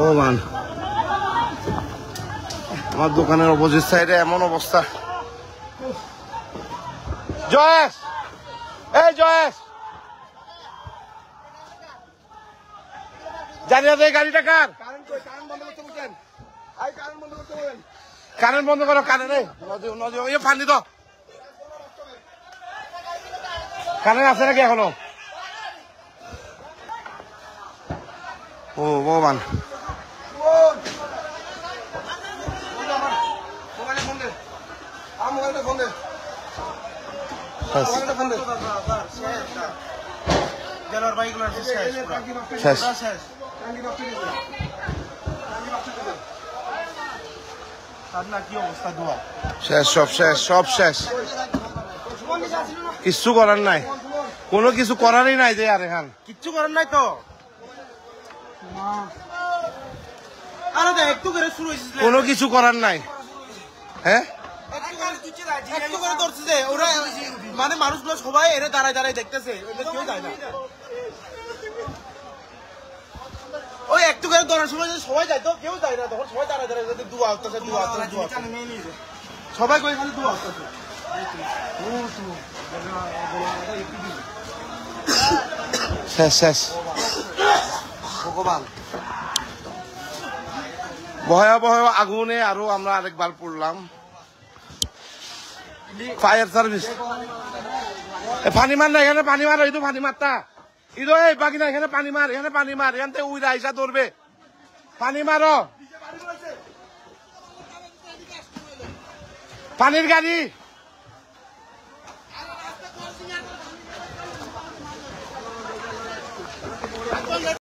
ও মান আমার দোকানের অপোজিট সাইডে এমন অবস্থা। জয়েশ, এই জয়েশ, জানি না এই গাড়িটা কার? কারেন্ট বন্ধ করো, কারেন্ট ফান্দি তো কারেন্ট আছে নাকি এখনো? ও ভগবান, শেষ, সব শেষ, সব শেষ, কিচ্ছু করার নাই, কোনো কিছু করারই নাই যে। আর এখান কিচ্ছু করার নাই তো, কোনো কিছু করার নাই। হ্যাঁ, মানে মানুষগুলো সবাই এর দাঁড়ায় দাঁড়ায় দেখতেছে, কেউ যায় না। ওই একটু করে ধরার সময় সবাই যায় তো কেউ যায় না, তখন সবাই দাঁড়ায় দাঁড়ায় যদি দুয়া আসতেছে, সবাই কই খালি দুয়া আসতেছে। শেষ শেষ, ভগবান ভয়াবহ আগুনে আরো আমরা আরেকবার পড়লাম। ফায়ার সার্ভিস পানি মার না, এখানে পানি মার, এই তো পানি মারতা ইদো, এই বাকি না, এখানে পানি মার, এখানে পানি মার, এখান থেকে উইরা আইসা ধরবে, পানি মারো, পানির গাড়ি।